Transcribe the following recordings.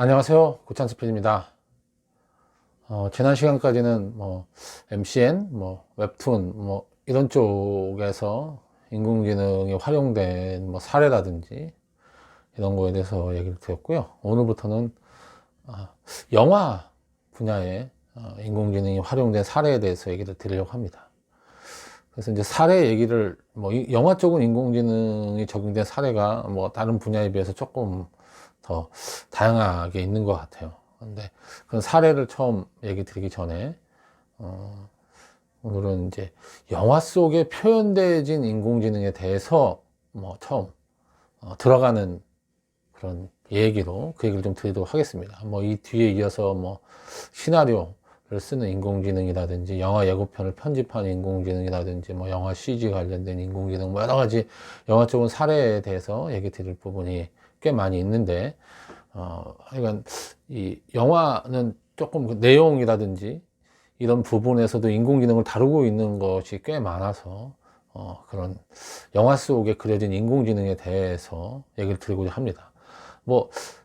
안녕하세요. 고찬스 PD입니다. 지난 시간까지는 MCN, 웹툰, 이런 쪽에서 인공지능이 활용된 사례라든지 이런 거에 대해서 얘기를 드렸고요. 오늘부터는 영화 분야에 인공지능이 활용된 사례에 대해서 얘기를 드리려고 합니다. 그래서 이제 사례 얘기를, 영화 쪽은 인공지능이 적용된 사례가 다른 분야에 비해서 조금 더 다양하게 있는 것 같아요. 근데 그런 사례를 처음 얘기 드리기 전에, 오늘은 이제 영화 속에 표현되어진 인공지능에 대해서 처음 들어가는 그런 얘기로 그 얘기를 좀 드리도록 하겠습니다. 이 뒤에 이어서 시나리오를 쓰는 인공지능이라든지 영화 예고편을 편집하는 인공지능이라든지 영화 CG 관련된 인공지능 여러 가지 영화 쪽은 사례에 대해서 얘기 드릴 부분이 꽤 많이 있는데, 하여간 이 영화는 조금 그 내용이라든지 이런 부분에서도 인공지능을 다루고 있는 것이 꽤 많아서 그런 영화 속에 그려진 인공지능에 대해서 얘기를 드리고자 합니다.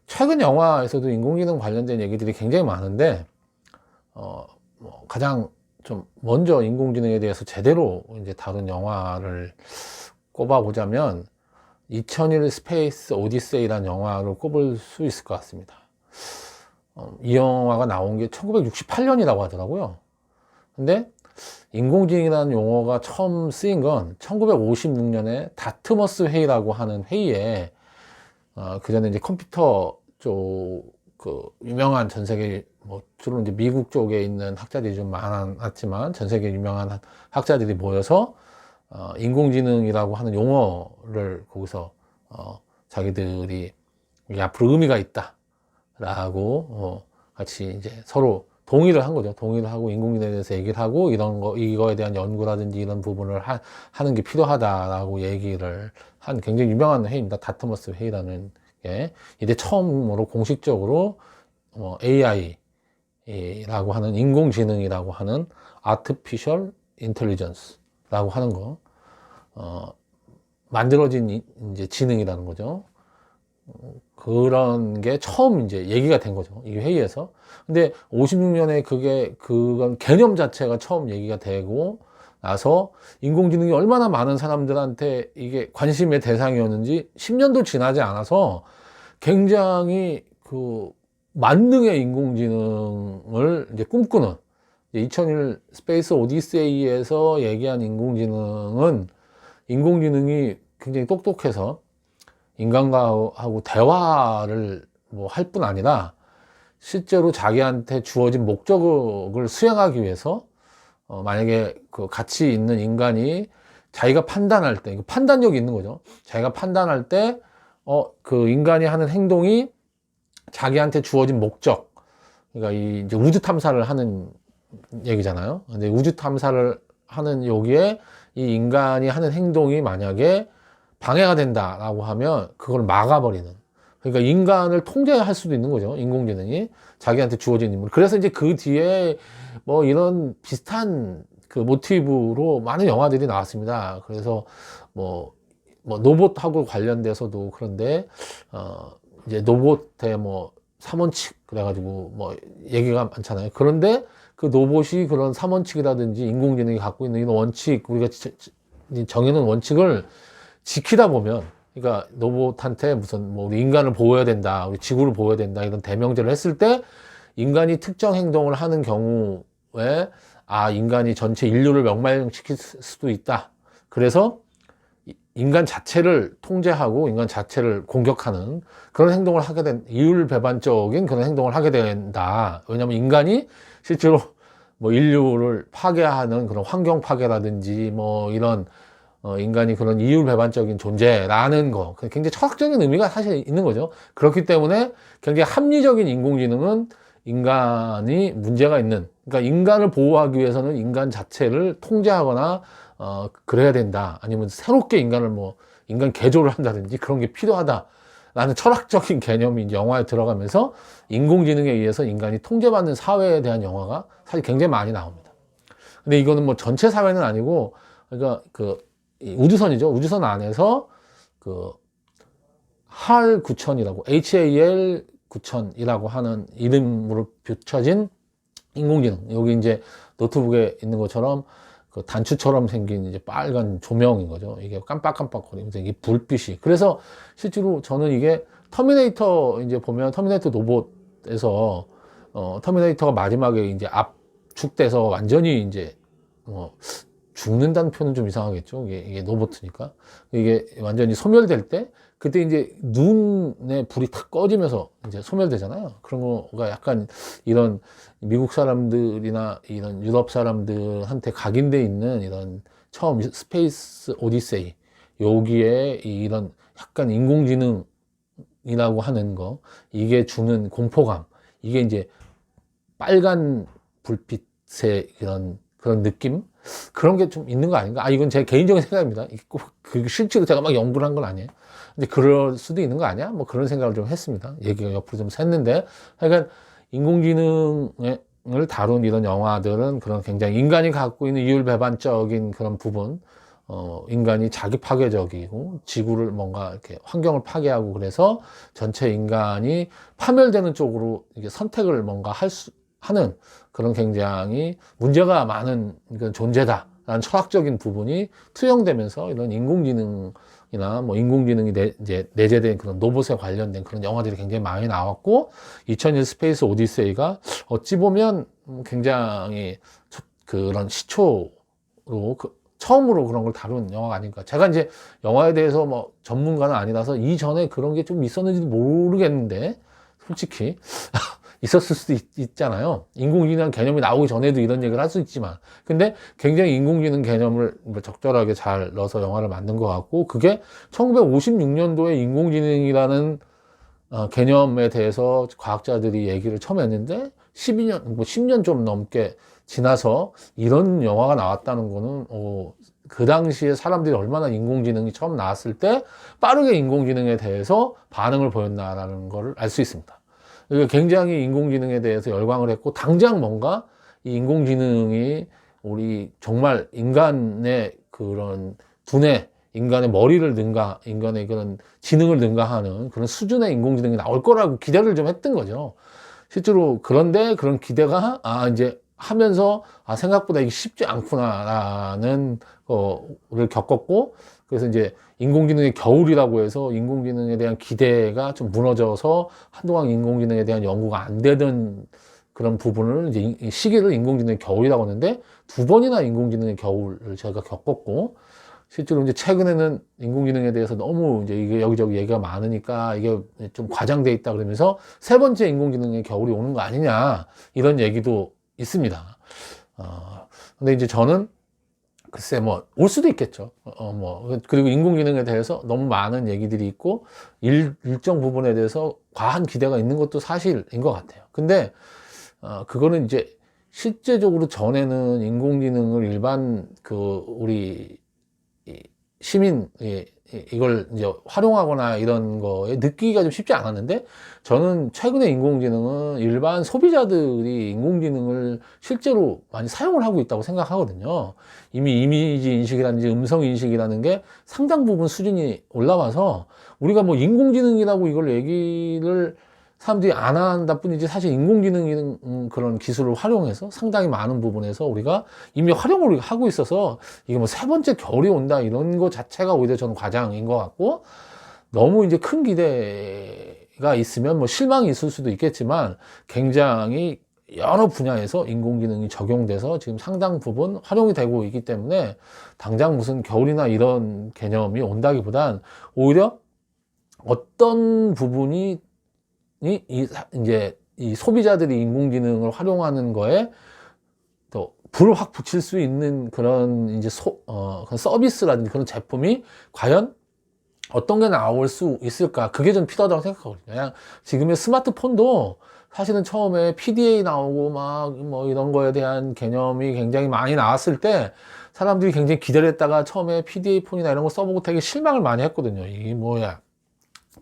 최근 영화에서도 인공지능 관련된 얘기들이 굉장히 많은데, 가장 좀 먼저 인공지능에 대해서 제대로 이제 다룬 영화를 꼽아보자면 2001 스페이스 오디세이라는 영화를 꼽을 수 있을 것 같습니다. 이 영화가 나온 게 1968년이라고 하더라고요. 근데 인공지능이라는 용어가 처음 쓰인 건 1956년에 다트머스 회의라고 하는 회의에, 그 전에 이제 컴퓨터 쪽 유명한 전 세계 주로 이제 미국 쪽에 있는 학자들이 좀 많았지만 전 세계 유명한 학자들이 모여서 인공지능이라고 하는 용어를 거기서 자기들이 이게 앞으로 의미가 있다라고 같이 이제 서로 동의를 한 거죠. 동의를 하고 인공지능에 대해서 얘기를 하고 이거에 대한 연구라든지 이런 부분을 하는 게 필요하다라고 얘기를 한 굉장히 유명한 회의입니다. 다트머스 회의라는 게 이때 처음으로 공식적으로 AI라고 하는 인공지능이라고 하는 Artificial Intelligence라고 하는 거 만들어진 이제 지능이라는 거죠. 그런 게 처음 이제 얘기가 된 거죠. 이 회의에서. 근데 56년에 그건 개념 자체가 처음 얘기가 되고 나서 인공지능이 얼마나 많은 사람들한테 이게 관심의 대상이었는지 10년도 지나지 않아서 굉장히 그 만능의 인공지능을 이제 꿈꾸는 2001 스페이스 오디세이에서 얘기한 인공지능이 굉장히 똑똑해서 인간과 하고 대화를 할 뿐 아니라 실제로 자기한테 주어진 목적을 수행하기 위해서 만약에 그 같이 있는 인간이 자기가 판단할 때, 판단력이 있는 거죠. 자기가 판단할 때 그 인간이 하는 행동이 자기한테 주어진 목적, 그러니까 이제 우주 탐사를 하는 얘기잖아요. 근데 우주 탐사를 하는 여기에 이 인간이 하는 행동이 만약에 방해가 된다라고 하면 그걸 막아버리는, 그러니까 인간을 통제할 수도 있는 거죠. 인공지능이 자기한테 주어진 임무. 그래서 이제 그 뒤에 이런 비슷한 그 모티브로 많은 영화들이 나왔습니다. 그래서 로봇하고 관련돼서도 그런데 이제 로봇의 3원칙 그래가지고 얘기가 많잖아요. 그런데 그 로봇이 그런 3원칙이라든지 인공지능이 갖고 있는 이런 원칙, 우리가 정해놓은 원칙을 지키다 보면, 그러니까 로봇한테 우리 인간을 보호해야 된다, 우리 지구를 보호해야 된다, 이런 대명제를 했을 때 인간이 특정 행동을 하는 경우에 인간이 전체 인류를 멸망시킬 수도 있다. 그래서 인간 자체를 통제하고 인간 자체를 공격하는 그런 행동을 하게 이율배반적인 그런 행동을 하게 된다. 왜냐하면 인간이 실제로 인류를 파괴하는 그런 환경 파괴라든지 이런 인간이 그런 이율배반적인 존재라는 거, 굉장히 철학적인 의미가 사실 있는 거죠. 그렇기 때문에 굉장히 합리적인 인공지능은 인간이 문제가 있는, 그러니까 인간을 보호하기 위해서는 인간 자체를 통제하거나 그래야 된다, 아니면 새롭게 인간 개조를 한다든지 그런 게 필요하다라는 철학적인 개념이 이제 영화에 들어가면서 인공지능에 의해서 인간이 통제받는 사회에 대한 영화가 사실 굉장히 많이 나옵니다. 근데 이거는 전체 사회는 아니고, 그러니까 이 우주선이죠. 우주선 안에서 그 HAL 9000이라고, HAL 9000이라고 하는 이름으로 붙여진 인공지능. 여기 이제 노트북에 있는 것처럼 그 단추처럼 생긴 이제 빨간 조명인 거죠. 이게 깜빡깜빡거리면서 이게 불빛이. 그래서 실제로 저는 이게 터미네이터 이제 보면 터미네이터 로봇에서 터미네이터가 마지막에 이제 압축돼서 완전히 이제 죽는다는 표현은 좀 이상하겠죠. 이게 로봇이니까. 이게 완전히 소멸될 때, 그때 이제 눈에 불이 탁 꺼지면서 이제 소멸되잖아요. 그런 거가 약간 이런 미국 사람들이나 이런 유럽 사람들한테 각인돼 있는 이런 처음 스페이스 오디세이, 여기에 이런 약간 인공지능이라고 하는 거, 이게 주는 공포감, 이게 이제 빨간 불빛의 그런 느낌? 그런 게 좀 있는 거 아닌가? 이건 제 개인적인 생각입니다. 그 실제로 제가 막 연구를 한 건 아니에요. 근데 그럴 수도 있는 거 아니야? 뭐 그런 생각을 좀 했습니다. 얘기가 옆으로 좀 샜는데. 하여간 인공지능을 다룬 이런 영화들은 그런 굉장히 인간이 갖고 있는 이율배반적인 그런 부분, 인간이 자기 파괴적이고 지구를 뭔가 이렇게 환경을 파괴하고 그래서 전체 인간이 파멸되는 쪽으로 이게 선택을 뭔가 하는 그런 굉장히 문제가 많은 그런 존재다라는 철학적인 부분이 투영되면서 이런 인공지능이나 뭐 인공지능이 이제 내재된 그런 로봇에 관련된 그런 영화들이 굉장히 많이 나왔고, 2001 스페이스 오디세이가 어찌 보면 굉장히 그런 시초로 처음으로 그런 걸 다룬 영화가 아닐까. 제가 이제 영화에 대해서 뭐 전문가는 아니라서 이전에 그런 게 좀 있었는지도 모르겠는데, 솔직히 있었을 수도 있잖아요. 인공지능 개념이 나오기 전에도 이런 얘기를 할 수 있지만, 근데 굉장히 인공지능 개념을 적절하게 잘 넣어서 영화를 만든 것 같고, 그게 1956년도에 인공지능이라는 개념에 대해서 과학자들이 얘기를 처음 했는데 10년 좀 넘게 지나서 이런 영화가 나왔다는 거는 그 당시에 사람들이 얼마나 인공지능이 처음 나왔을 때 빠르게 인공지능에 대해서 반응을 보였나라는 걸 알 수 있습니다. 굉장히 인공지능에 대해서 열광을 했고, 당장 뭔가 이 인공지능이 우리 정말 인간의 그런 두뇌, 인간의 머리를 능가, 인간의 그런 지능을 능가하는 그런 수준의 인공지능이 나올 거라고 기대를 좀 했던 거죠. 실제로 그런데 그런 기대가 이제 하면서 생각보다 이게 쉽지 않구나라는 거를 겪었고, 그래서 이제 인공지능의 겨울이라고 해서 인공지능에 대한 기대가 좀 무너져서 한동안 인공지능에 대한 연구가 안 되던 그런 부분을 이제 이 시기를 인공지능의 겨울이라고 하는데, 2번이나 인공지능의 겨울을 제가 겪었고, 실제로 이제 최근에는 인공지능에 대해서 너무 이제 이게 여기저기 얘기가 많으니까 이게 좀 과장돼 있다 그러면서 3번째 인공지능의 겨울이 오는 거 아니냐, 이런 얘기도 있습니다. 근데 이제 저는 글쎄 올 수도 있겠죠. 그리고 인공지능에 대해서 너무 많은 얘기들이 있고 일정 부분에 대해서 과한 기대가 있는 것도 사실인 것 같아요. 근데 그거는 이제 실제적으로 전에는 인공지능을 일반 우리 시민 이걸 이제 활용하거나 이런 거에 느끼기가 좀 쉽지 않았는데, 저는 최근에 인공지능은 일반 소비자들이 인공지능을 실제로 많이 사용을 하고 있다고 생각하거든요. 이미 이미지 인식이라든지 음성 인식이라는 게 상당 부분 수준이 올라와서 우리가 뭐 인공지능이라고 이걸 얘기를 사람들이 안 한다 뿐이지, 사실 인공지능 그런 기술을 활용해서 상당히 많은 부분에서 우리가 이미 활용을 하고 있어서 이게 뭐 3번째 겨울이 온다 이런 거 자체가 오히려 저는 과장인 것 같고, 너무 이제 큰 기대가 있으면 뭐 실망이 있을 수도 있겠지만 굉장히 여러 분야에서 인공지능이 적용돼서 지금 상당 부분 활용이 되고 있기 때문에 당장 무슨 겨울이나 이런 개념이 온다기보단 오히려 어떤 부분이 이제 이 소비자들이 인공지능을 활용하는 거에 또 불을 확 붙일 수 있는 그런 이제 그런 서비스라든지 그런 제품이 과연 어떤 게 나올 수 있을까? 그게 좀 필요하다고 생각하거든요. 그냥 지금의 스마트폰도 사실은 처음에 PDA 나오고 막 뭐 이런 거에 대한 개념이 굉장히 많이 나왔을 때 사람들이 굉장히 기대를 했다가 처음에 PDA 폰이나 이런 거 써보고 되게 실망을 많이 했거든요. 이게 뭐야,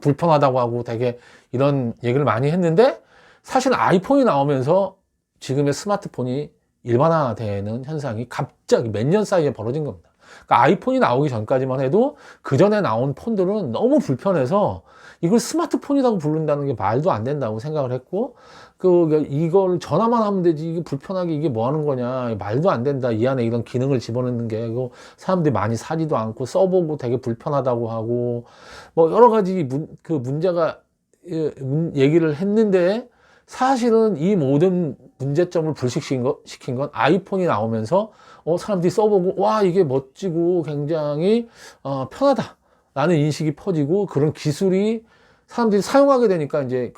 불편하다고 하고 되게 이런 얘기를 많이 했는데, 사실 아이폰이 나오면서 지금의 스마트폰이 일반화되는 현상이 갑자기 몇 년 사이에 벌어진 겁니다. 그러니까 아이폰이 나오기 전까지만 해도 그 전에 나온 폰들은 너무 불편해서 이걸 스마트폰이라고 부른다는 게 말도 안 된다고 생각을 했고, 이걸 전화만 하면 되지, 이게 불편하게 이게 뭐 하는 거냐, 말도 안 된다. 이 안에 이런 기능을 집어넣는 게, 이거 사람들이 많이 사지도 않고 써보고 되게 불편하다고 하고, 뭐 여러 가지 문제가, 얘기를 했는데, 사실은 이 모든 문제점을 불식시킨 건 아이폰이 나오면서, 사람들이 써보고, 와, 이게 멋지고 굉장히, 편하다. 라는 인식이 퍼지고, 그런 기술이 사람들이 사용하게 되니까 이제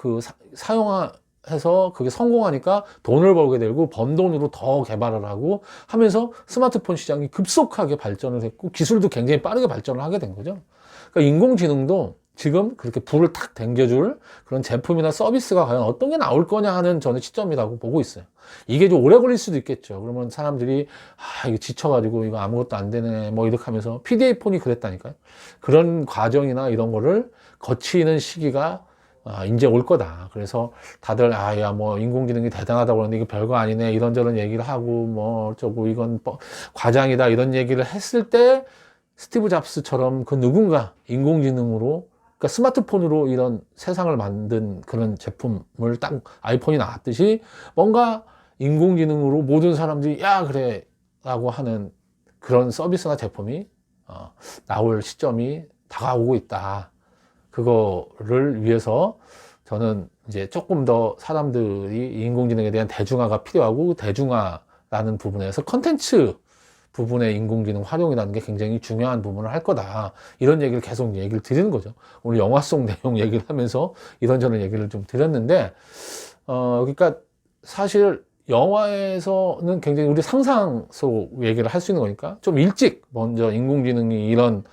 사용해서 그게 성공하니까 돈을 벌게 되고 번 돈으로 더 개발을 하고 하면서 스마트폰 시장이 급속하게 발전을 했고 기술도 굉장히 빠르게 발전을 하게 된 거죠. 그러니까 인공지능도 지금 그렇게 불을 탁 당겨줄 그런 제품이나 서비스가 과연 어떤 게 나올 거냐 하는 저는 시점이라고 보고 있어요. 이게 좀 오래 걸릴 수도 있겠죠. 그러면 사람들이 이거 지쳐가지고 이거 아무것도 안 되네 뭐 이렇게 하면서 PDA 폰이 그랬다니까요. 그런 과정이나 이런 거를 거치는 시기가 이제 올 거다. 그래서 다들 야 뭐 인공지능이 대단하다고 그러는데 이거 별거 아니네 이런저런 얘기를 하고 뭐 어쩌고 이건 과장이다 이런 얘기를 했을 때 스티브 잡스처럼 그 누군가 인공지능으로 그러니까 스마트폰으로 이런 세상을 만든 그런 제품을 딱 아이폰이 나왔듯이 뭔가 인공지능으로 모든 사람들이 야 그래 라고 하는 그런 서비스나 제품이 나올 시점이 다가오고 있다. 그거를 위해서 저는 이제 조금 더 사람들이 인공지능에 대한 대중화가 필요하고 대중화라는 부분에서 컨텐츠 부분의 인공지능 활용이라는 게 굉장히 중요한 부분을 할 거다. 이런 얘기를 계속 얘기를 드리는 거죠. 오늘 영화 속 내용 얘기를 하면서 이런저런 얘기를 좀 드렸는데, 그러니까 사실 영화에서는 굉장히 우리 상상 속 얘기를 할 수 있는 거니까 좀 일찍 먼저 인공지능이 이런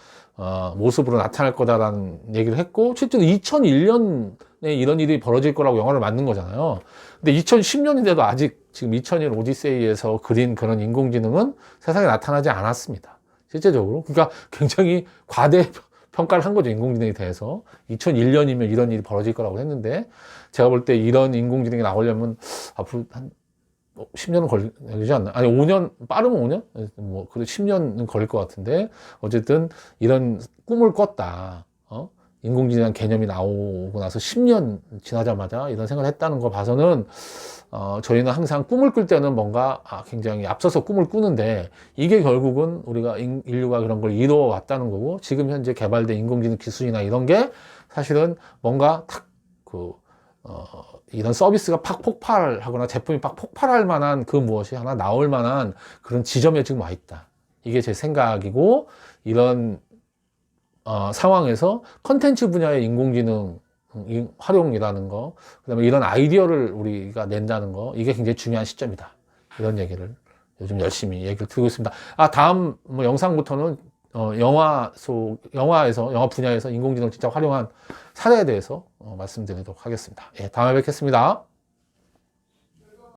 모습으로 나타날 거다라는 얘기를 했고, 실제로 2001년에 이런 일이 벌어질 거라고 영화를 만든 거잖아요. 근데 2010년인데도 아직 지금 2001 오디세이에서 그린 그런 인공지능은 세상에 나타나지 않았습니다. 실제적으로. 그러니까 굉장히 과대 평가를 한 거죠. 인공지능에 대해서. 2001년이면 이런 일이 벌어질 거라고 했는데, 제가 볼 때 이런 인공지능이 나오려면 앞으로 한 10년은 걸리지 않나? 아니, 5년, 빠르면 5년? 뭐, 그래, 10년은 걸릴 것 같은데, 어쨌든, 이런 꿈을 꿨다. 인공지능 개념이 나오고 나서 10년 지나자마자 이런 생각을 했다는 거 봐서는, 저희는 항상 꿈을 꿀 때는 뭔가, 굉장히 앞서서 꿈을 꾸는데, 이게 결국은 우리가 인류가 그런 걸 이루어 왔다는 거고, 지금 현재 개발된 인공지능 기술이나 이런 게 사실은 뭔가 탁, 이런 서비스가 팍 폭발하거나 제품이 팍 폭발할 만한 그 무엇이 하나 나올 만한 그런 지점에 지금 와 있다. 이게 제 생각이고, 이런 상황에서 컨텐츠 분야의 인공지능 활용이라는 거, 그 다음에 이런 아이디어를 우리가 낸다는 거, 이게 굉장히 중요한 시점이다. 이런 얘기를 요즘 열심히 얘기를 드리고 있습니다. 다음 뭐 영상부터는 영화 분야에서 인공지능을 진짜 활용한 사례에 대해서 말씀드리도록 하겠습니다. 예, 다음에 뵙겠습니다.